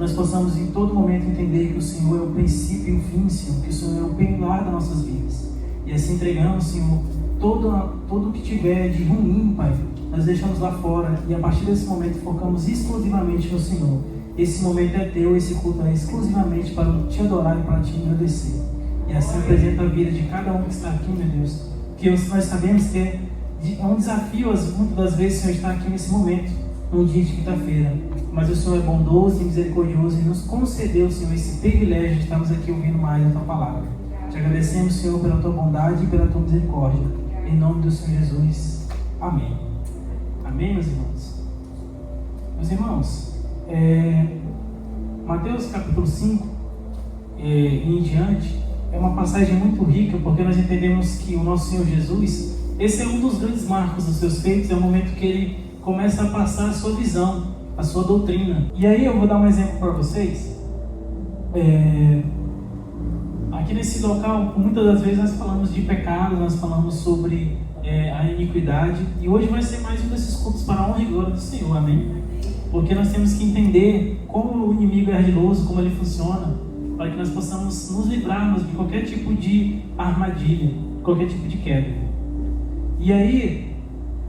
nós possamos em todo momento entender que o Senhor é o princípio e o fim, Senhor, que o Senhor é o pilar das nossas vidas. E assim entregamos, Senhor, todo o que tiver de ruim, Pai, nós deixamos lá fora e a partir desse momento focamos exclusivamente no Senhor. Esse momento é teu, esse culto é exclusivamente para te adorar e para te agradecer. E assim apresenta a vida de cada um que está aqui, meu Deus. Que nós sabemos que é um desafio, muitas das vezes, Senhor, estar aqui nesse momento, num dia de quinta-feira. Mas o Senhor é bondoso e misericordioso e nos concedeu, Senhor, esse privilégio de estarmos aqui ouvindo mais a Tua palavra. Te agradecemos, Senhor, pela Tua bondade e pela Tua misericórdia. Em nome do Senhor Jesus. Amém. Amém, meus irmãos? Meus irmãos, Mateus capítulo 5 e em diante é uma passagem muito rica, porque nós entendemos que o nosso Senhor Jesus, esse é um dos grandes marcos dos seus feitos, é o momento que Ele começa a passar a sua visão, a sua doutrina. E aí eu vou dar um exemplo para vocês. Aqui nesse local, muitas das vezes nós falamos de pecado, nós falamos sobre a iniquidade, e hoje vai ser mais um desses cultos para a honra e glória do Senhor, amém? Porque nós temos que entender como o inimigo é ardiloso, como ele funciona, para que nós possamos nos livrarmos de qualquer tipo de armadilha, qualquer tipo de queda. E aí,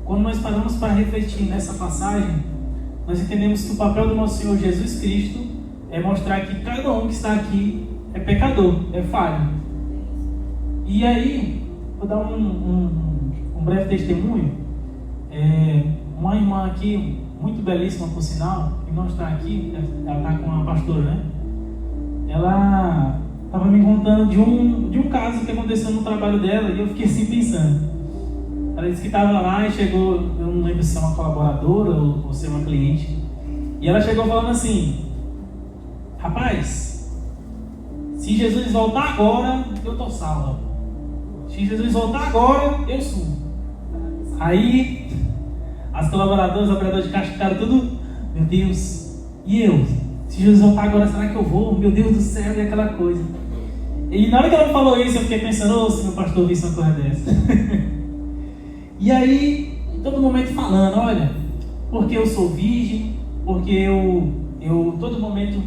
quando nós paramos para refletir nessa passagem, nós entendemos que o papel do nosso Senhor Jesus Cristo é mostrar que cada um que está aqui é pecador, é falho. E aí, vou dar um breve testemunho. Uma irmã aqui, muito belíssima por sinal, que não está aqui, ela está com a pastora, né? Ela estava me contando de um caso que aconteceu no trabalho dela, e eu fiquei assim pensando. Ela disse que estava lá e chegou, eu não lembro se é uma colaboradora ou se é uma cliente, e ela chegou falando assim: rapaz, se Jesus voltar agora, eu estou salva. Se Jesus voltar agora, eu subo. Aí as colaboradoras, a operadora de caixa ficaram tudo: meu Deus, e eu? Se Jesus voltar agora, será que eu vou? Meu Deus do céu, e aquela coisa. E na hora que ela falou isso, eu fiquei pensando: se meu pastor visse uma coisa dessa. E aí, em todo momento falando: olha, porque eu sou virgem, porque eu todo momento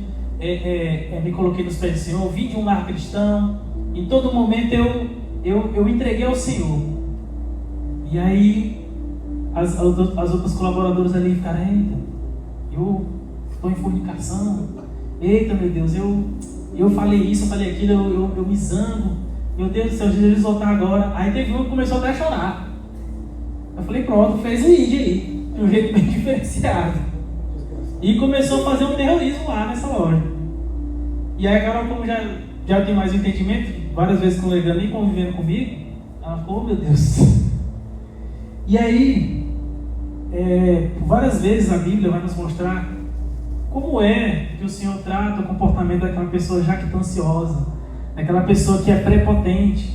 me coloquei nos pés do Senhor, vim de um lar cristão, em todo momento eu entreguei ao Senhor. E aí, as outras colaboradoras ali ficaram: eita, eu estou em fornicação, eita, meu Deus, eu falei isso, eu falei aquilo, eu me zango, meu Deus do céu, Jesus voltar agora. Aí teve um que começou até a chorar. Eu falei: pronto, fez o ID aí, de um jeito bem diferenciado. E começou a fazer um terrorismo lá nessa loja. E aí a Carol, como já tem mais entendimento, várias vezes colegando e convivendo comigo, ela ficou: oh, meu Deus. E aí, várias vezes a Bíblia vai nos mostrar como é que o Senhor trata o comportamento daquela pessoa jactanciosa, daquela pessoa que é prepotente.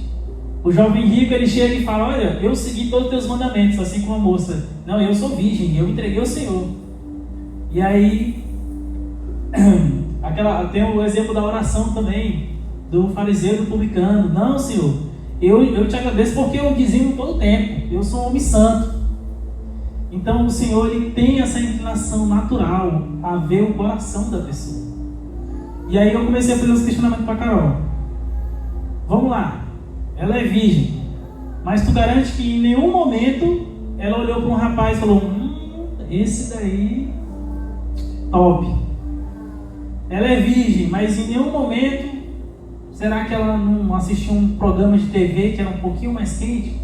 O jovem rico, ele chega e fala: olha, eu segui todos os teus mandamentos, assim como a moça. Não, eu sou virgem, eu entreguei ao Senhor. E aí, tem o exemplo da oração também, do fariseu e do publicano. Não, Senhor, eu te agradeço porque eu dizimo todo o tempo, eu sou um homem santo. Então o Senhor, ele tem essa inclinação natural a ver o coração da pessoa. E aí eu comecei a fazer esse questionamento para a Carol. Vamos lá, ela é virgem, mas tu garante que em nenhum momento ela olhou para um rapaz e falou: esse daí, top. Ela é virgem, mas em nenhum momento, será que ela não assistiu um programa de TV que era um pouquinho mais quente?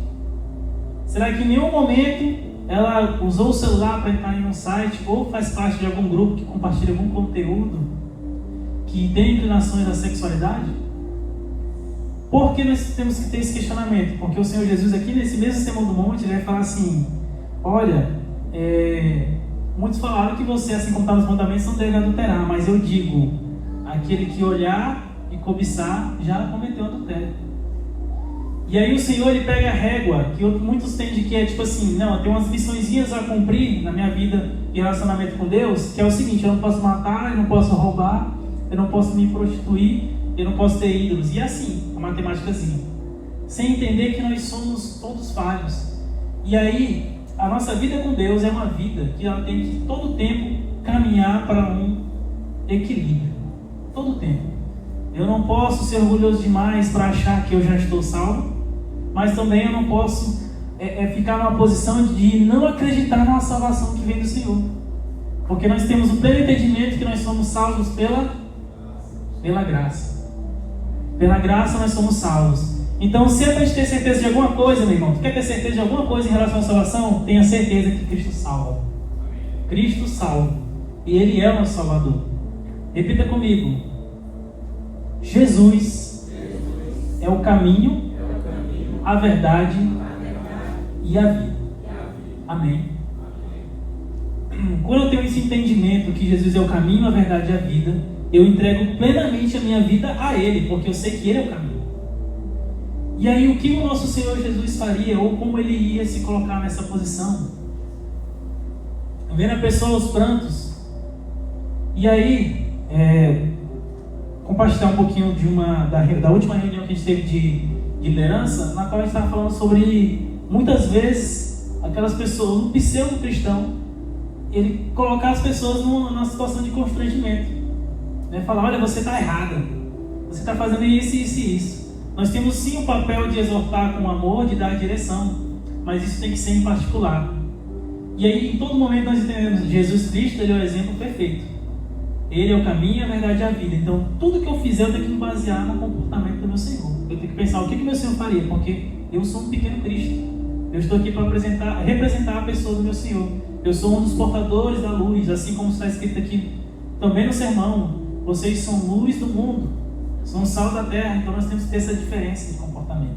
Será que em nenhum momento ela usou o celular para entrar em um site ou faz parte de algum grupo que compartilha algum conteúdo que tem inclinações à sexualidade? Por que nós temos que ter esse questionamento? Porque o Senhor Jesus aqui nesse mesmo Sermão do Monte, ele vai falar assim: olha, muitos falaram que você, assim como está nos mandamentos, não deve adulterar, mas eu digo, aquele que olhar e cobiçar já cometeu adultério. E aí o Senhor, ele pega a régua, que muitos têm de que é tipo assim: não, eu tenho umas missõezinhas a cumprir na minha vida de relacionamento com Deus, que é o seguinte: eu não posso matar, eu não posso roubar, eu não posso me prostituir, eu não posso ter ídolos. E assim, a matemáticazinha, sem entender que nós somos todos falhos. E aí, a nossa vida com Deus é uma vida que ela tem que todo tempo caminhar para um equilíbrio, todo o tempo. Eu não posso ser orgulhoso demais para achar que eu já estou salvo, mas também eu não posso ficar numa posição de não acreditar na salvação que vem do Senhor. Porque nós temos o pleno entendimento que nós somos salvos pela graça. Pela graça nós somos salvos. Então, se é para a gente ter certeza de alguma coisa, meu irmão, tu quer ter certeza de alguma coisa em relação à salvação? Tenha certeza que Cristo salva. Cristo salva. E Ele é o nosso Salvador. Repita comigo. Jesus é o caminho, a verdade e a vida. Amém. Quando eu tenho esse entendimento que Jesus é o caminho, a verdade e a vida, eu entrego plenamente a minha vida a Ele, porque eu sei que Ele é o caminho. E aí o que o nosso Senhor Jesus faria, ou como Ele ia se colocar nessa posição? Vendo a pessoa aos prantos. E aí, compartilhar um pouquinho da última reunião que a gente teve de liderança, na qual a gente estava falando sobre, muitas vezes, aquelas pessoas, um pseudo-cristão, ele colocar as pessoas numa situação de constrangimento, né? Falar, olha, você está errada, você está fazendo isso, isso e isso. Nós temos sim o papel de exortar com amor, de dar direção, mas isso tem que ser em particular. E aí, em todo momento nós entendemos, Jesus Cristo, Ele é o exemplo perfeito. Ele é o caminho, a verdade e a vida. Então, tudo que eu fizer, eu tenho que me basear no comportamento do meu Senhor. Eu tenho que pensar o que o meu Senhor faria, porque eu sou um pequeno Cristo. Eu estou aqui para representar a pessoa do meu Senhor. Eu sou um dos portadores da luz, assim como está escrito aqui também no sermão. Vocês são luz do mundo, são sal da terra, então nós temos que ter essa diferença de comportamento.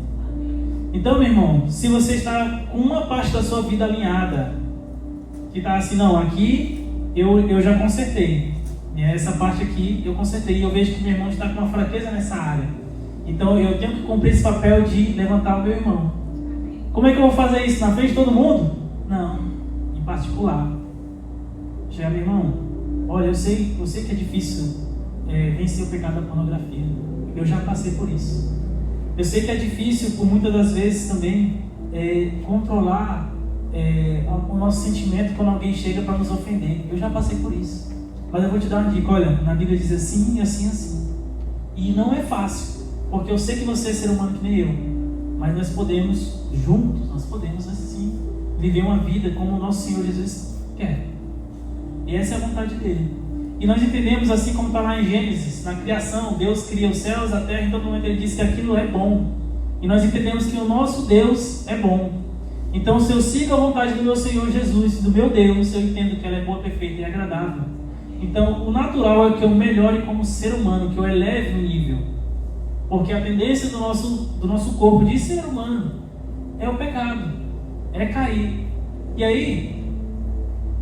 Então, meu irmão, se você está com uma parte da sua vida alinhada, que está assim, não, aqui eu já consertei, e essa parte aqui eu consertei, e eu vejo que meu irmão está com uma fraqueza nessa área, então eu tenho que cumprir esse papel de levantar o meu irmão. Como é que eu vou fazer isso? Na frente de todo mundo? Não, em particular. Chega, meu irmão, olha, eu sei que é difícil vencer o pecado da pornografia. Eu já passei por isso. Eu sei que é difícil, por muitas das vezes também, controlar o nosso sentimento quando alguém chega para nos ofender. Eu já passei por isso. Mas eu vou te dar uma dica, olha, na Bíblia diz assim, assim, assim. E não é fácil, porque eu sei que você é ser humano que nem eu. Mas nós podemos, juntos, nós podemos assim, viver uma vida como o nosso Senhor Jesus quer. E essa é a vontade dele. E nós entendemos, assim como está lá em Gênesis, na criação, Deus cria os céus, a terra, em todo momento Ele diz que aquilo é bom. E nós entendemos que o nosso Deus é bom. Então, se eu sigo a vontade do meu Senhor Jesus, do meu Deus, eu entendo que ela é boa, perfeita e agradável. Então, o natural é que eu melhore como ser humano, que eu eleve o nível. Porque a tendência do nosso corpo de ser humano é o pecado, é cair. E aí,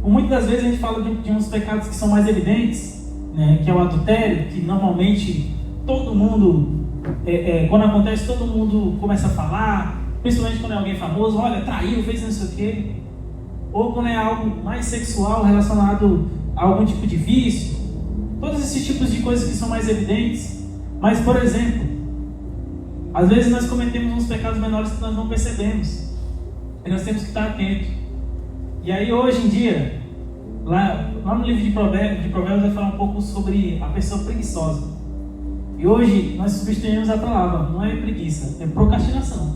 por muitas das vezes a gente fala de uns pecados que são mais evidentes, né, que é o adultério, que normalmente todo mundo, quando acontece, todo mundo começa a falar, principalmente quando é alguém famoso, olha, traiu, fez não sei o quê. Ou quando é algo mais sexual, relacionado a algum tipo de vício. Todos esses tipos de coisas que são mais evidentes. Mas, por exemplo, às vezes nós cometemos uns pecados menores que nós não percebemos. E nós temos que estar atentos. E aí, hoje em dia, lá no livro de Provérbios vai falar um pouco sobre a pessoa preguiçosa. E hoje nós substituímos a palavra, não é preguiça, é procrastinação.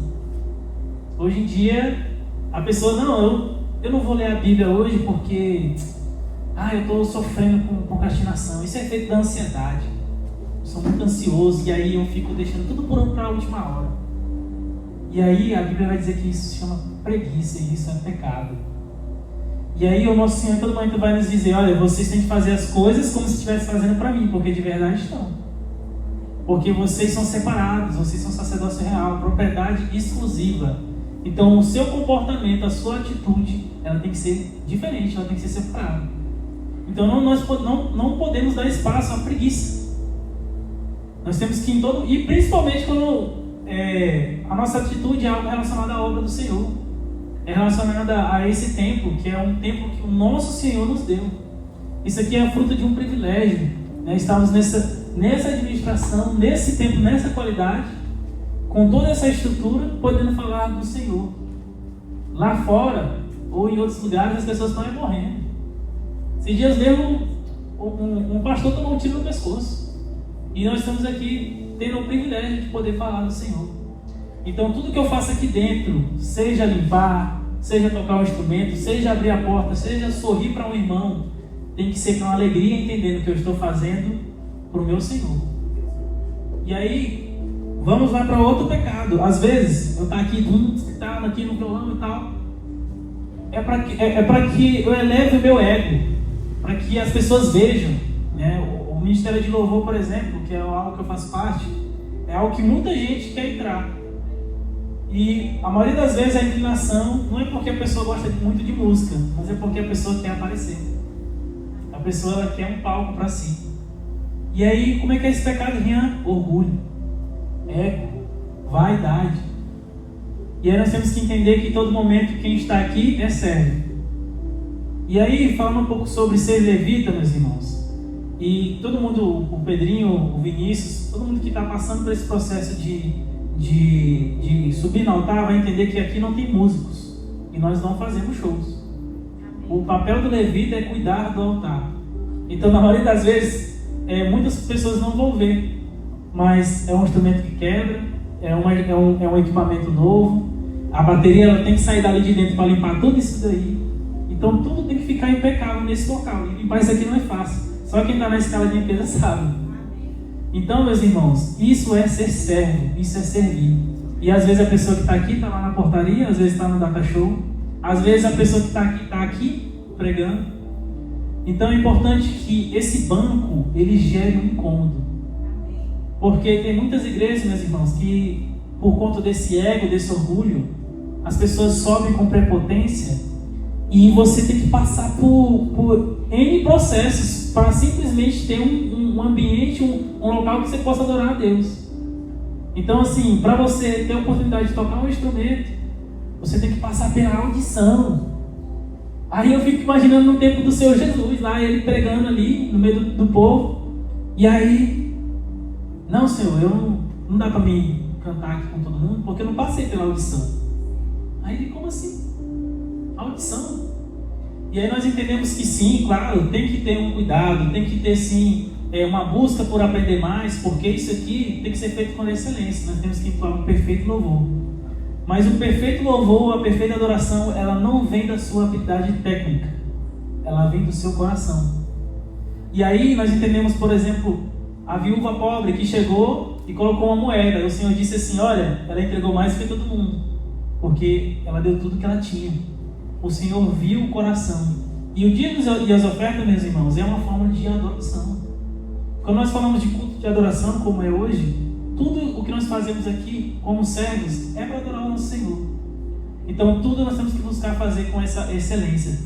Hoje em dia, a pessoa, não, eu não vou ler a Bíblia hoje porque eu estou sofrendo com procrastinação. Isso é efeito da ansiedade. Eu sou muito ansioso e aí eu fico deixando tudo para a última hora. E aí a Bíblia vai dizer que isso se chama preguiça e isso é pecado. E aí o nosso Senhor em todo momento vai nos dizer, olha, vocês têm que fazer as coisas como se estivessem fazendo para mim, porque de verdade estão. Porque vocês são separados, vocês são sacerdócio real, propriedade exclusiva. Então o seu comportamento, a sua atitude, ela tem que ser diferente, ela tem que ser separada. Então nós não podemos dar espaço à preguiça. Nós temos que e principalmente quando a nossa atitude é algo relacionado à obra do Senhor. É relacionada a esse tempo, que é um tempo que o nosso Senhor nos deu. Isso aqui é fruto de um privilégio, né? Estamos nessa administração, nesse tempo, nessa qualidade, com toda essa estrutura, podendo falar do Senhor. Lá fora, ou em outros lugares, as pessoas estão morrendo. Esses dias mesmo, um pastor tomou um tiro no pescoço. E nós estamos aqui tendo o privilégio de poder falar do Senhor. Então tudo que eu faço aqui dentro, seja limpar, seja tocar um instrumento, seja abrir a porta, seja sorrir para um irmão, tem que ser com alegria, entendendo que eu estou fazendo para o meu Senhor. E aí, vamos lá para outro pecado. Às vezes, eu estou aqui, aqui no violão e tal, é para que eu eleve o meu ego, para que as pessoas vejam, né? O Ministério de Louvor, por exemplo, que é algo que eu faço parte, é algo que muita gente quer entrar. E a maioria das vezes a inclinação não é porque a pessoa gosta muito de música, mas é porque a pessoa quer aparecer. A pessoa ela quer um palco para si. E aí, como é que é esse pecado, Rian? Orgulho, ego, vaidade. E aí nós temos que entender que em todo momento quem está aqui é servo. E aí, falando um pouco sobre ser levita, meus irmãos, e todo mundo, o Pedrinho, o Vinícius, todo mundo que está passando por esse processo de subir no altar vai entender que aqui não tem músicos e nós não fazemos shows. O papel do levita é cuidar do altar. Então, na maioria das vezes, muitas pessoas não vão ver, mas é um instrumento que quebra, é um equipamento novo, a bateria ela tem que sair dali de dentro para limpar tudo isso daí. Então, tudo tem que ficar impecável nesse local. E limpar isso aqui não é fácil. Só quem está na escala de limpeza sabe. Então, meus irmãos, isso é ser servo, isso é servir. E às vezes a pessoa que está aqui está lá na portaria, às vezes está no data show, às vezes a pessoa que está aqui pregando. Então é importante que esse banco ele gere um incômodo. Porque tem muitas igrejas, meus irmãos, que por conta desse ego, desse orgulho, as pessoas sobem com prepotência e você tem que passar por N processos para simplesmente ter um ambiente, um local que você possa adorar a Deus. Então, assim, para você ter a oportunidade de tocar um instrumento, você tem que passar pela audição. Aí eu fico imaginando no tempo do Senhor Jesus, lá ele pregando ali no meio do povo. E aí, não, Senhor, não dá para mim cantar aqui com todo mundo, porque eu não passei pela audição. Aí ele, como assim? Audição? E aí nós entendemos que sim, claro, tem que ter um cuidado, tem que ter sim uma busca por aprender mais, porque isso aqui tem que ser feito com excelência. Nós temos que entoar um perfeito louvor. Mas o perfeito louvor, a perfeita adoração, ela não vem da sua habilidade técnica, ela vem do seu coração. E aí nós entendemos, por exemplo, a viúva pobre que chegou e colocou uma moeda. E o Senhor disse assim: olha, ela entregou mais do que todo mundo, porque ela deu tudo que ela tinha. O Senhor viu o coração. E o dia e as ofertas, meus irmãos, é uma forma de adoração. Quando nós falamos de culto de adoração, como é hoje, tudo o que nós fazemos aqui, como servos, é para adorar o nosso Senhor. Então, tudo nós temos que buscar fazer com essa excelência.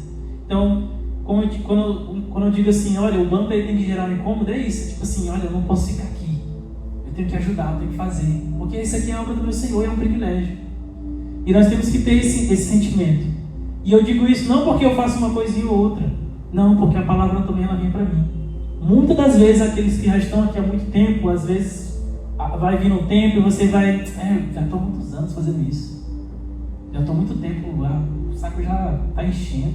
Então, quando eu digo assim, olha, o banco ele tem que gerar um incômodo, é isso. Tipo assim, olha, eu não posso ficar aqui. Eu tenho que ajudar, eu tenho que fazer. Porque isso aqui é a obra do meu Senhor, é um privilégio. E nós temos que ter esse sentimento. E eu digo isso não porque eu faço uma coisinha ou outra. Não, porque a palavra também ela vem para mim. Muitas das vezes, aqueles que já estão aqui há muito tempo, às vezes vai vir um tempo e você vai... já estou há muitos anos fazendo isso. Já estou há muito tempo lá, o saco já está enchendo.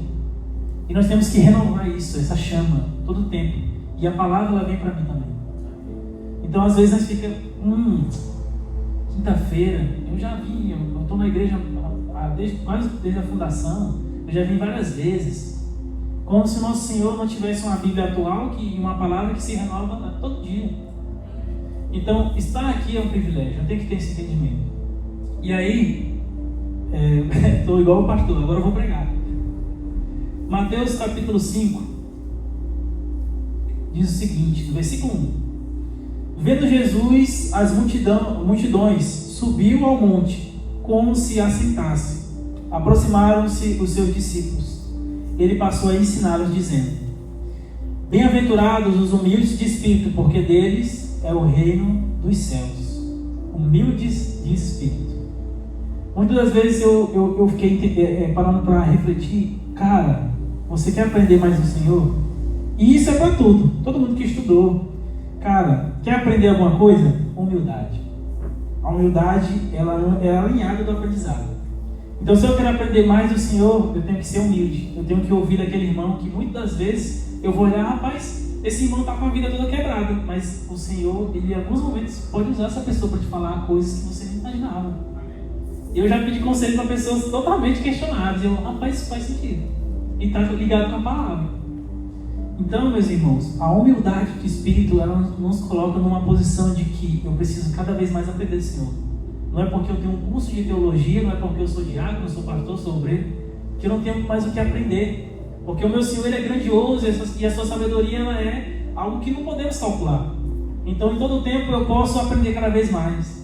E nós temos que renovar isso, essa chama, todo o tempo. E a palavra ela vem para mim também. Então, às vezes, nós ficamos... quinta-feira, eu já vim, eu estou na igreja quase desde a fundação, eu já vim várias vezes. Como se o nosso Senhor não tivesse uma Bíblia atual e uma palavra que se renova todo dia. Então, estar aqui é um privilégio, eu tenho que ter esse entendimento. E aí, estou igual o pastor, agora eu vou pregar. Mateus capítulo 5 diz o seguinte, no versículo 1: vendo Jesus as multidões, subiu ao monte, como se assentasse. Aproximaram-se os seus discípulos. Ele passou a ensiná-los, dizendo: bem-aventurados os humildes de espírito, porque deles é o reino dos céus. Humildes de espírito. Muitas das vezes eu fiquei parando para refletir. Cara, você quer aprender mais do Senhor? E isso é para tudo. Todo mundo que estudou. Cara, quer aprender alguma coisa? Humildade. A humildade ela é alinhada do aprendizado. Então, se eu quero aprender mais do Senhor, eu tenho que ser humilde. Eu tenho que ouvir daquele irmão que muitas das vezes eu vou olhar, rapaz, esse irmão está com a vida toda quebrada, mas o Senhor, Ele em alguns momentos pode usar essa pessoa para te falar coisas que você nem imaginava. Eu já pedi conselho para pessoas totalmente questionadas, e eu, rapaz, isso faz sentido. E está ligado com a palavra. Então, meus irmãos, a humildade de espírito, ela nos coloca numa posição de que eu preciso cada vez mais aprender do Senhor. Não é porque eu tenho um curso de teologia, não é porque eu sou diácono, sou pastor, sou obreiro, que eu não tenho mais o que aprender. Porque o meu Senhor, Ele é grandioso e a sua sabedoria, ela é algo que não podemos calcular. Então, em todo tempo, eu posso aprender cada vez mais.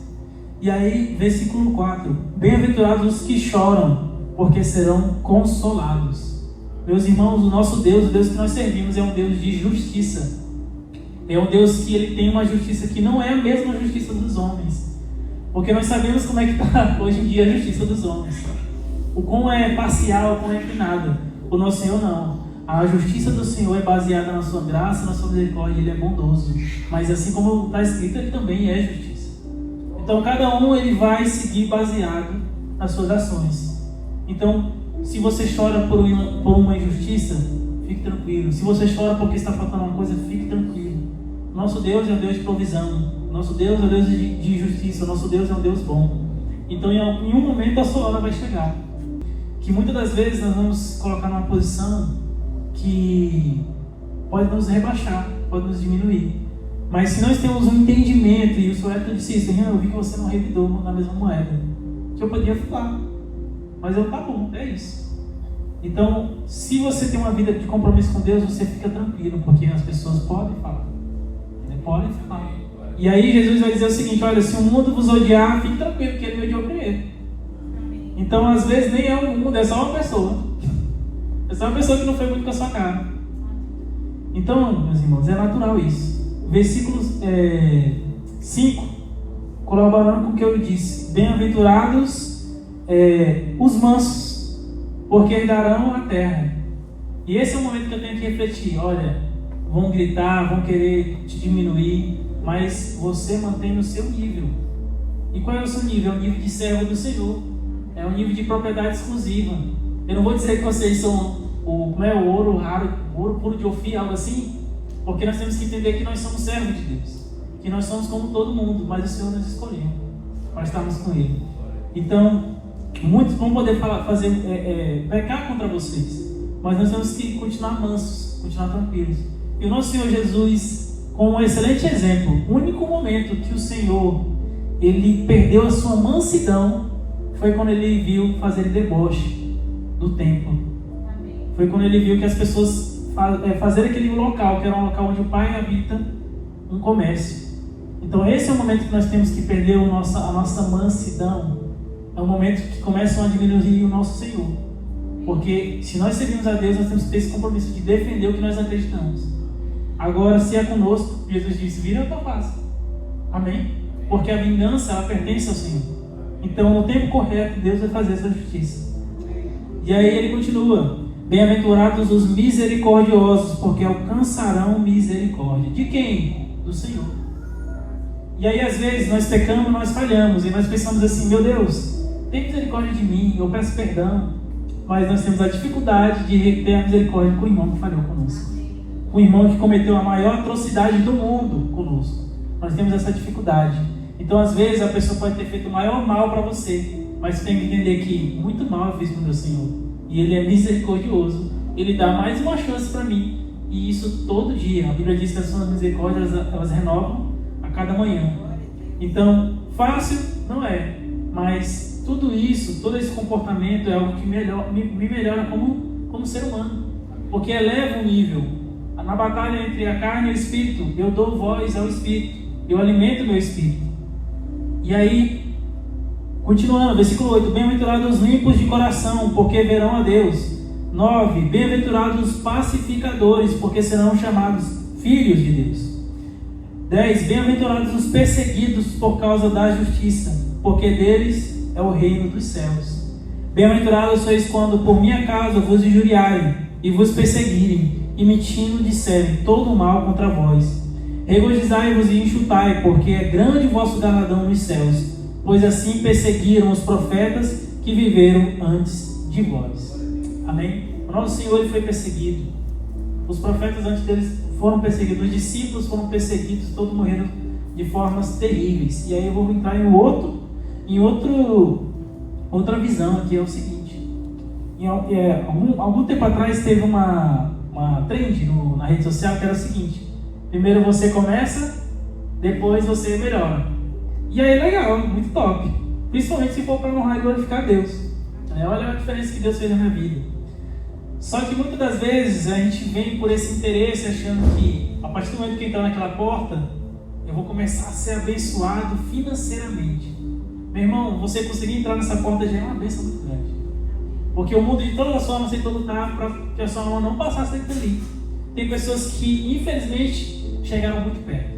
E aí, versículo 4. Bem-aventurados os que choram, porque serão consolados. Meus irmãos, o nosso Deus, o Deus que nós servimos, é um Deus de justiça. É um Deus que Ele tem uma justiça que não é a mesma justiça dos homens. Porque nós sabemos como é que está hoje em dia a justiça dos homens. O quão é parcial, o quão é inclinado. O nosso Senhor não. A justiça do Senhor é baseada na sua graça, na sua misericórdia. Ele é bondoso. Mas assim como está escrito, Ele também é justiça. Então cada um ele vai seguir baseado nas suas ações. Então, se você chora por uma injustiça, fique tranquilo. Se você chora porque está faltando uma coisa, fique tranquilo. Nosso Deus é um Deus de provisão. Nosso Deus é um Deus de justiça. Nosso Deus é um Deus bom. Então, em um momento, a sua hora vai chegar. Que muitas das vezes nós vamos colocar numa posição que pode nos rebaixar, pode nos diminuir. Mas se nós temos um entendimento, e o Senhor disse isso, eu vi que você não revidou na mesma moeda, que eu podia falar, mas eu, tá bom, é isso. Então, se você tem uma vida de compromisso com Deus, você fica tranquilo, porque as pessoas podem falar. Podem falar. E aí Jesus vai dizer o seguinte, olha, se o mundo vos odiar, fique tranquilo, porque Ele me odiou primeiro. Então, às vezes, nem é o mundo, é só uma pessoa. É só uma pessoa que não foi muito com a sua cara. Então, meus irmãos, é natural isso. Versículo 5, colaborando com o que eu disse. Bem-aventurados os mansos, porque herdarão a terra. E esse é o momento que eu tenho que refletir. Olha, vão gritar, vão querer te diminuir, mas você mantém no seu nível. E qual é o seu nível? É o nível de servo do Senhor. É um nível de propriedade exclusiva. Eu não vou dizer que vocês são o ouro raro, ouro puro de Ofir, algo assim, porque nós temos que entender que nós somos servos de Deus, que nós somos como todo mundo, mas o Senhor nos escolheu para estarmos com Ele. Então, muitos vão poder pecar contra vocês, mas nós temos que continuar mansos, continuar tranquilos. E o nosso Senhor Jesus, com um excelente exemplo, o único momento que o Senhor Ele perdeu a sua mansidão foi quando Ele viu fazer deboche do templo. Foi quando Ele viu que as pessoas fazer aquele local, que era um local onde o Pai habita, um comércio. Então esse é o momento que nós temos que perder a nossa mansidão. É o momento que começam a diminuir o nosso Senhor. Porque se nós servimos a Deus, nós temos que ter esse compromisso de defender o que nós acreditamos. Agora, se é conosco, Jesus disse, vira a tua face. Amém? Porque a vingança, ela pertence ao Senhor. Então, no tempo correto, Deus vai fazer essa justiça. E aí ele continua. Bem-aventurados os misericordiosos, porque alcançarão misericórdia. De quem? Do Senhor. E aí às vezes nós pecamos, nós falhamos, e nós pensamos assim, meu Deus, tem misericórdia de mim, eu peço perdão. Mas nós temos a dificuldade de ter a misericórdia com o irmão que falhou conosco. O irmão que cometeu a maior atrocidade do mundo conosco. Nós temos essa dificuldade. Então às vezes a pessoa pode ter feito o maior mal para você, mas você tem que entender que muito mal eu fiz com o meu Senhor. E Ele é misericordioso. Ele dá mais uma chance para mim. E isso todo dia. A Bíblia diz que as suas misericórdias elas renovam a cada manhã. Então, fácil não é. Mas tudo isso, todo esse comportamento é algo que me melhora como ser humano. Porque eleva o nível. Na batalha entre a carne e o Espírito, eu dou voz ao Espírito. Eu alimento o meu Espírito. E aí, continuando, versículo 8. Bem-aventurados os limpos de coração, porque verão a Deus. 9. Bem-aventurados os pacificadores, porque serão chamados filhos de Deus. 10. Bem-aventurados os perseguidos por causa da justiça, porque deles é o reino dos céus. Bem-aventurados sois quando por minha causa vos injuriarem e vos perseguirem, e mentindo disserem todo o mal contra vós. Regozijai-vos e enxutai, porque é grande o vosso galardão nos céus, pois assim perseguiram os profetas que viveram antes de vós. Amém? O nosso Senhor ele foi perseguido. Os profetas antes deles foram perseguidos, os discípulos foram perseguidos, todos morreram de formas terríveis. E aí eu vou entrar em outra visão, que é o seguinte. Algum tempo atrás teve uma trend na rede social que era o seguinte: primeiro você começa, depois você melhora. E aí legal, muito top, principalmente se for para honrar e glorificar a Deus. Olha a diferença que Deus fez na minha vida. Só que muitas das vezes a gente vem por esse interesse achando que a partir do momento que entrar naquela porta, eu vou começar a ser abençoado financeiramente. Meu irmão, você conseguir entrar nessa porta já é uma bênção muito grande. Porque o mundo de todas as formas tentou lutar para que a sua alma não passasse dali. Tem pessoas que infelizmente chegaram muito perto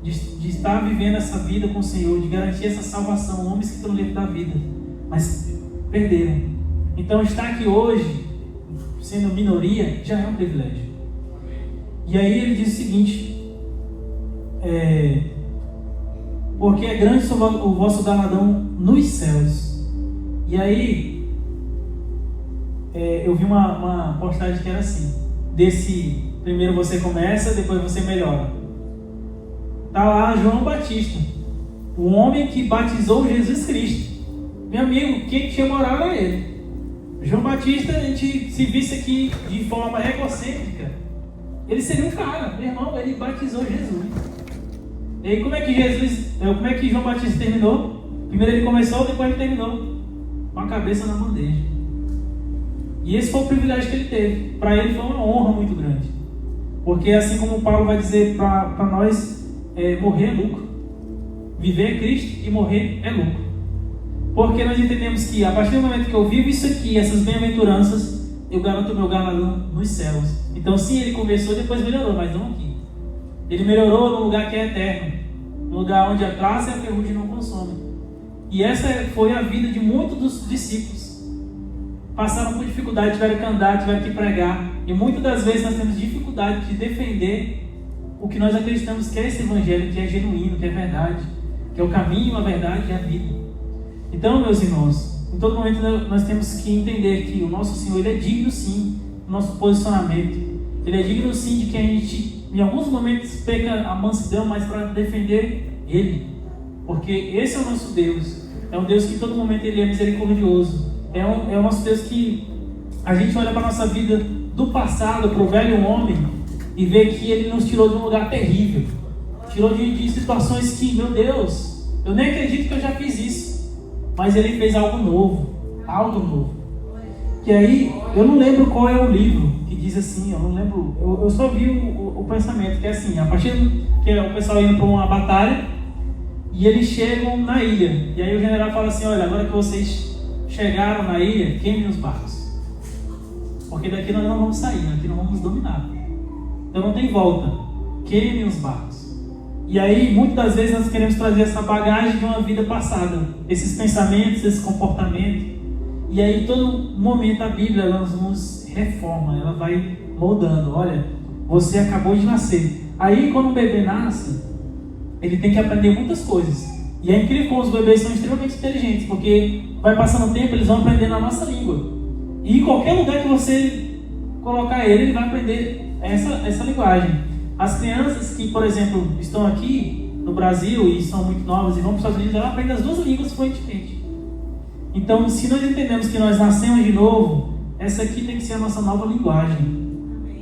de estar vivendo essa vida com o Senhor, de garantir essa salvação, homens que estão no livro da vida, mas perderam. Então estar aqui hoje, sendo minoria, já é um privilégio. E aí ele diz o seguinte: porque é grande o vosso galardão nos céus. E aí eu vi uma postagem que era assim: primeiro você começa, depois você melhora. Está lá João Batista, o homem que batizou Jesus Cristo. Meu amigo, quem tinha moral era ele. João Batista, a gente se visse aqui de forma egocêntrica, ele seria um cara, meu irmão, ele batizou Jesus. E aí como é que João Batista terminou? Primeiro ele começou, depois ele terminou com a cabeça na bandeja. E esse foi o privilégio que ele teve. Para ele foi uma honra muito grande. Porque assim como Paulo vai dizer para nós, morrer é lucro. Viver é Cristo e morrer é lucro. Porque nós entendemos que a partir do momento que eu vivo isso aqui, essas bem-aventuranças, eu garanto o meu galardão nos céus. Então sim, ele começou e depois melhorou, mas não aqui. Ele melhorou num lugar que é eterno, num lugar onde a traça e a ferrugem não consomem. E essa foi a vida de muitos dos discípulos. Passaram por dificuldade, tiveram que andar, tiveram que pregar. E muitas das vezes nós temos dificuldade de defender o que nós acreditamos que é esse evangelho, que é genuíno, que é verdade, que é o caminho, a verdade e a vida. Então, meus irmãos, em todo momento nós temos que entender que o nosso Senhor, Ele é digno sim do nosso posicionamento. Ele é digno sim de que a gente, em alguns momentos, peca a mansidão, mas para defender Ele. Porque esse é o nosso Deus. É um Deus que em todo momento Ele é misericordioso. É o nosso Deus que a gente olha para a nossa vida do passado, para o velho homem, e vê que Ele nos tirou de um lugar terrível. Tirou de situações que, meu Deus, eu nem acredito que eu já fiz isso. Mas Ele fez algo novo. Algo novo. Que aí, eu não lembro qual é o livro que diz assim, eu não lembro. Eu só vi o pensamento, que é assim, a partir que o pessoal indo para uma batalha, e eles chegam na ilha. E aí o general fala assim: olha, agora que vocês chegaram na ilha, queimem os barcos. Porque daqui nós não vamos sair, daqui nós vamos dominar. Então não tem volta. Queimem os barcos. E aí, muitas das vezes, nós queremos trazer essa bagagem de uma vida passada. Esses pensamentos, esse comportamento. E aí, todo momento, a Bíblia ela nos reforma. Ela vai moldando. Olha, você acabou de nascer. Aí, quando um bebê nasce, ele tem que aprender muitas coisas. E é incrível como os bebês são extremamente inteligentes. Porque vai passando o tempo, eles vão aprendendo a nossa língua. E em qualquer lugar que você colocar ele vai aprender essa linguagem. As crianças que, por exemplo, estão aqui no Brasil e são muito novas e vão para os Estados Unidos, elas aprendem as duas línguas fluentemente. Então, se nós entendemos que nós nascemos de novo, essa aqui tem que ser a nossa nova linguagem.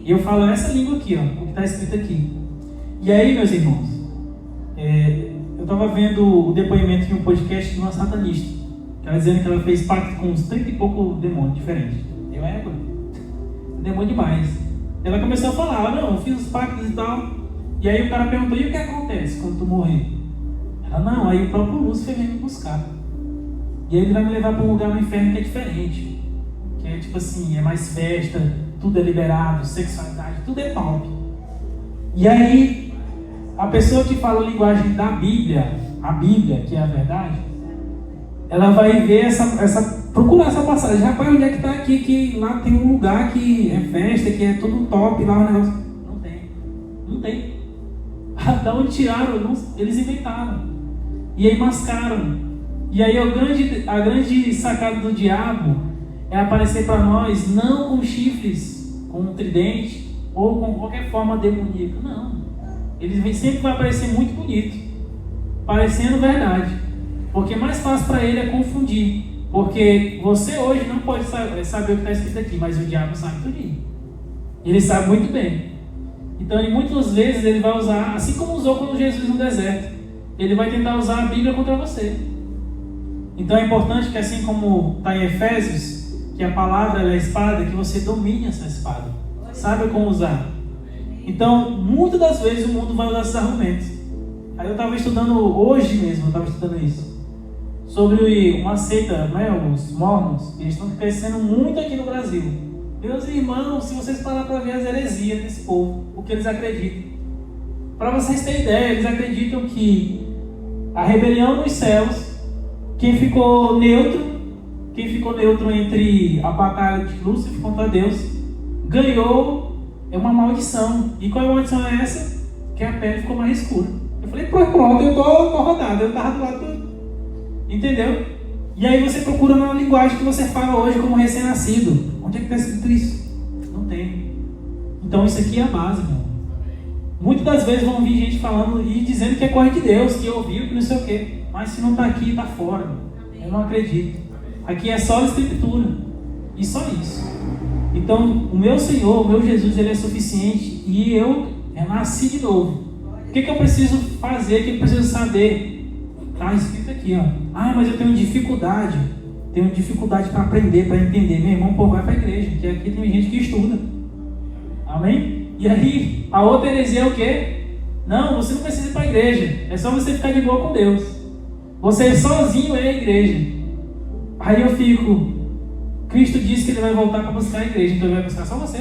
E eu falo essa língua aqui, ó, o que está escrito aqui. E aí, meus irmãos, eu estava vendo o depoimento de um podcast de uma satanista. Ela dizendo que ela fez pacto com uns 30 e pouco demônios diferentes. Demônio demais. Ela começou a falar: não, eu fiz os pactos e tal. E aí o cara perguntou: e o que acontece quando tu morrer? Ela: não, aí o próprio Lúcifer vem me buscar. E aí ele vai me levar para um lugar no inferno que é diferente. Que é tipo assim, é mais festa, tudo é liberado, sexualidade, tudo é top. E aí, a pessoa que fala a linguagem da Bíblia, a Bíblia, que é a verdade, ela vai ver procurar essa passagem. Rapaz, onde é que está aqui? Que lá tem um lugar que é festa, que é tudo top, lá o negócio. Não tem. Da onde tiraram? Eles inventaram. E aí mascaram. E aí a grande sacada do diabo é aparecer para nós, não com chifres, com um tridente, ou com qualquer forma demoníaca. Não. Ele sempre vai parecer muito bonito, parecendo verdade. Porque mais fácil para ele é confundir. Porque você hoje não pode saber o que está escrito aqui, mas o diabo sabe tudinho. Ele sabe muito bem. Então, muitas vezes ele vai usar, assim como usou com Jesus no deserto, ele vai tentar usar a Bíblia contra você. Então é importante que, assim como está em Efésios, que a palavra é a espada, que você domine essa espada, saiba como usar. Então, muitas das vezes o mundo vai usar esses argumentos. Aí eu estava estudando hoje mesmo, isso, sobre uma seita, né, os Mormons. Eles estão crescendo muito aqui no Brasil. Meus irmãos, se vocês pararem para ver as heresias desse povo, o que eles acreditam. Para vocês terem ideia, eles acreditam que a rebelião nos céus, quem ficou neutro entre a batalha de Lúcifer contra Deus, ganhou uma maldição. E qual maldição é essa? Que a pele ficou mais escura. Eu falei, pronto, eu tô rodado, eu tava do lado. Entendeu? E aí você procura na linguagem que você fala hoje como recém-nascido. Onde é que está escrito isso? Não tem. Então isso aqui é a base, meu. Muitas das vezes vão vir gente falando e dizendo que é coisa de Deus, que ouviu, que não sei o quê. Mas se não está aqui, está fora. Eu não acredito. Aqui é só a Escritura. E só isso. Então, o meu Senhor, o meu Jesus, Ele é suficiente. E eu nasci de novo. O que eu preciso fazer? O que eu preciso saber? Está escrito aqui, ó. Mas eu tenho dificuldade. Tenho dificuldade para aprender, para entender. Meu irmão, pô, vai para a igreja, que aqui tem gente que estuda. Amém? E aí, a outra heresia é o quê? Não, você não precisa ir para a igreja. É só você ficar de boa com Deus. Você sozinho é a igreja. Aí eu fico, Cristo disse que Ele vai voltar para buscar a igreja, então Ele vai buscar só você?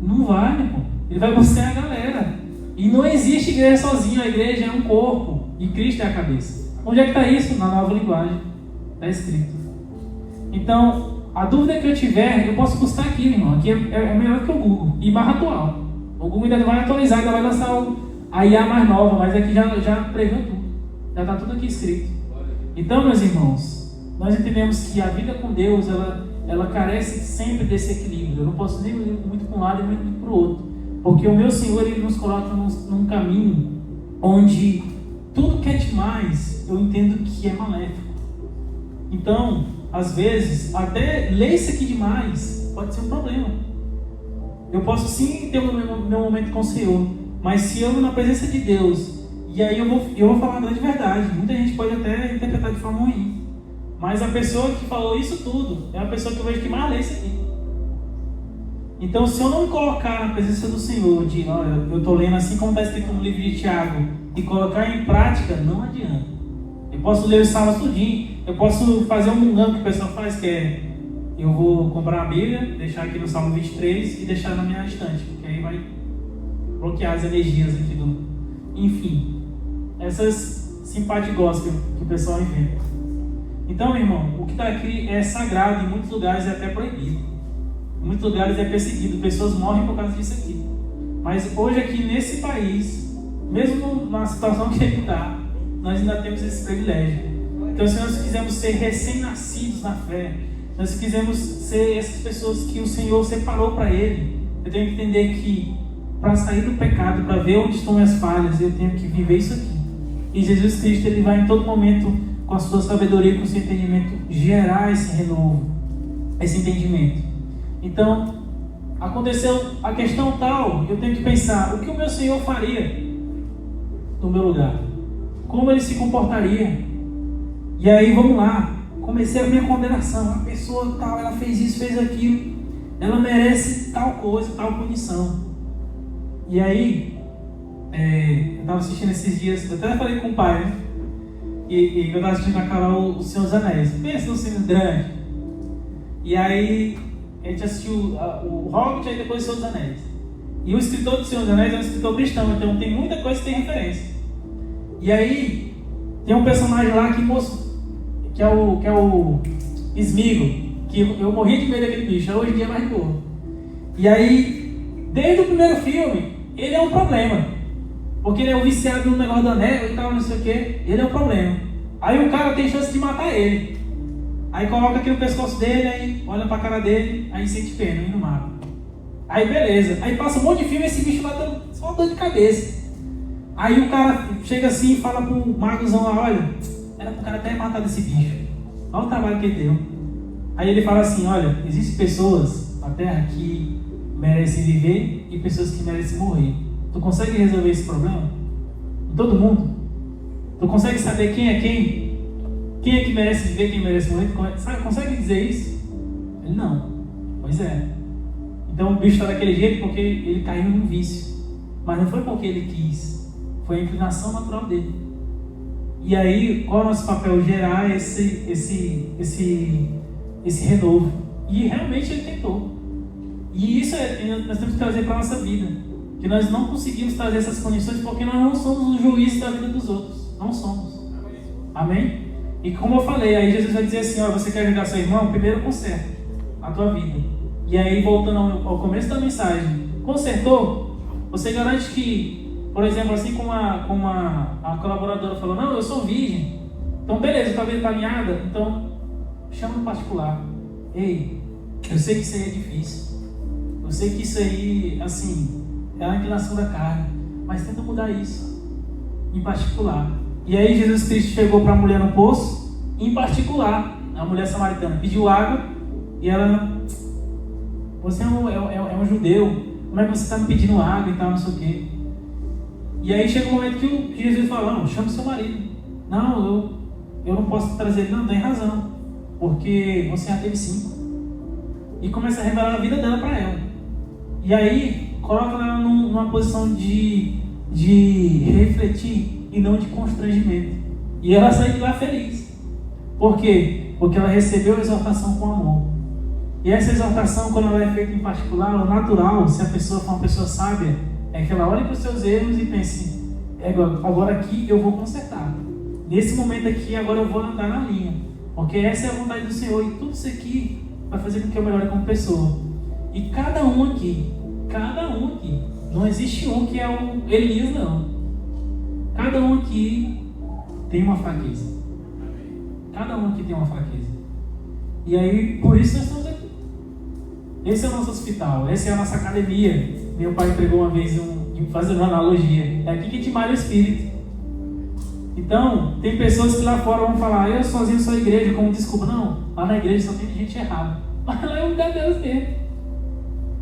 Não vai, meu irmão. Ele vai buscar a galera. E não existe igreja sozinho, a igreja é um corpo. E Cristo é a cabeça. Onde é que está isso? Na nova linguagem. Está escrito. Então, a dúvida que eu tiver, eu posso buscar aqui, irmão. Aqui é melhor que o Google. E barra atual. O Google ainda vai atualizar, ainda vai lançar a IA mais nova, mas aqui já previu tudo. Já está tudo aqui escrito. Então, meus irmãos, nós entendemos que a vida com Deus, ela carece sempre desse equilíbrio. Eu não posso nem ir muito para um lado e muito para o outro. Porque o meu Senhor, Ele nos coloca num caminho onde tudo que é demais, eu entendo que é maléfico. Então, às vezes, até ler isso aqui demais pode ser um problema. Eu posso sim ter o meu momento com o Senhor, mas se eu na presença de Deus, e aí eu vou falar a grande verdade. Muita gente pode até interpretar de forma ruim, mas a pessoa que falou isso tudo é a pessoa que eu vejo que mais lê isso aqui. Então, se eu não me colocar na presença do Senhor, de olha, eu estou lendo assim como está escrito no livro de Tiago, e colocar em prática, não adianta. Eu posso ler os salmos tudinho, eu posso fazer um mungão que o pessoal faz, que é, eu vou comprar a Bíblia, deixar aqui no Salmo 23 e deixar na minha estante, porque aí vai bloquear as energias aqui do... Enfim, essas simpatigosas que o pessoal inventa. Então, meu irmão, o que está aqui é sagrado, em muitos lugares é até proibido. Em muitos lugares é perseguido, pessoas morrem por causa disso aqui. Mas hoje aqui nesse país, mesmo na situação que ele está, nós ainda temos esse privilégio. Então, se nós quisermos ser recém-nascidos na fé, nós quisermos ser essas pessoas que o Senhor separou para Ele, eu tenho que entender que para sair do pecado, para ver onde estão minhas falhas, eu tenho que viver isso aqui. E Jesus Cristo, Ele vai em todo momento, com a sua sabedoria, com o seu entendimento, gerar esse renovo, esse entendimento. Então, aconteceu a questão tal, eu tenho que pensar, o que o meu Senhor faria no meu lugar? Como Ele se comportaria? E aí, vamos lá, comecei a minha condenação, a pessoa tal, ela fez isso, fez aquilo, ela merece tal coisa, tal punição. E aí, eu estava assistindo esses dias, eu até falei com o pai, né? E eu estava assistindo a Carol O Senhor dos Anéis. Pensa no filme grande. E aí, a gente assistiu o Hobbit e depois O Senhor dos Anéis. E o escritor do Senhor dos Anéis é um escritor cristão, então tem muita coisa que tem referência. E aí, tem um personagem lá que é o Sméagol, que eu morri de medo daquele bicho, hoje em dia é mais de boa. E aí, desde o primeiro filme, ele é um problema. Porque ele é um viciado no negócio do anel e tal, não sei o que. Ele é um problema. Aí o cara tem chance de matar ele. Aí coloca aqui no pescoço dele, aí olha pra cara dele, aí sente pena e não mata. Aí beleza, aí passa um monte de filme, esse bicho lá dando só uma dor de cabeça. Aí o cara chega assim e fala pro magozão lá, olha, era pro cara até matar esse bicho. Olha o trabalho que ele deu. Aí ele fala assim, olha, existem pessoas na Terra que merecem viver e pessoas que merecem morrer. Tu consegue resolver esse problema? Todo mundo? Tu consegue saber quem é quem? Quem é que merece viver, quem merece morrer? Tu consegue dizer isso? Ele não. Pois é. Então o bicho está daquele jeito porque ele caiu num vício. Mas não foi porque ele quis. Foi a inclinação natural dele. E aí, qual é o nosso papel? Gerar esse renovo. E realmente ele tentou. E isso nós temos que trazer para a nossa vida. Que nós não conseguimos trazer essas condições porque nós não somos os juízes da vida dos outros. Não somos. Amém? E como eu falei, aí Jesus vai dizer assim, ó, você quer ajudar seu irmão? Primeiro conserta a tua vida. E aí, voltando ao começo da mensagem, consertou? Você garante que, por exemplo, assim como a colaboradora falou, não, eu sou virgem. Então, beleza, tua vida está alinhada? Então, chama no particular. Ei, eu sei que isso aí é difícil. Eu sei que isso aí, assim, é a inclinação da carne. Mas tenta mudar isso. Em particular. E aí Jesus Cristo chegou para a mulher no poço. Em particular, a mulher samaritana pediu água. E ela... Você é um judeu. Como é que você está me pedindo água e tal, não sei o quê. E aí chega um momento que Jesus fala, não, chama seu marido. Não, eu não posso trazer ele. Não, tem razão. Porque você já teve 5. E começa a revelar a vida dela para ela. E aí, coloca ela numa posição de refletir e não de constrangimento. E ela sai de lá feliz. Por quê? Porque ela recebeu a exortação com amor. E essa exortação, quando ela é feita em particular, o natural, se a pessoa for uma pessoa sábia, é que ela olhe para os seus erros e pense, agora aqui eu vou consertar. Nesse momento aqui, agora eu vou andar na linha. Porque essa é a vontade do Senhor. E tudo isso aqui vai fazer com que eu melhore como pessoa. E cada um aqui, não existe um que é o Elias, não. Cada um aqui tem uma fraqueza. Cada um aqui tem uma fraqueza. E aí, por isso nós estamos aqui. Esse é o nosso hospital, essa é a nossa academia. Meu pai pregou uma vez, fazendo uma analogia. É aqui que te malha o espírito. Então, tem pessoas que lá fora vão falar, eu sozinho sou igreja, como desculpa. Não, lá na igreja só tem gente errada. Mas lá é o lugar deles mesmo.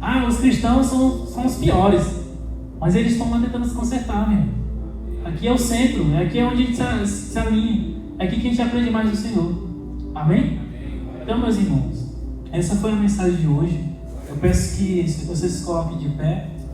Ah, os cristãos são os piores. Mas eles estão lá tentando se consertar, meu. Aqui é o centro, aqui é onde a gente se alinha. É aqui que a gente aprende mais do Senhor. Amém? Então, meus irmãos, essa foi a mensagem de hoje. Eu peço que vocês se coloquem de pé.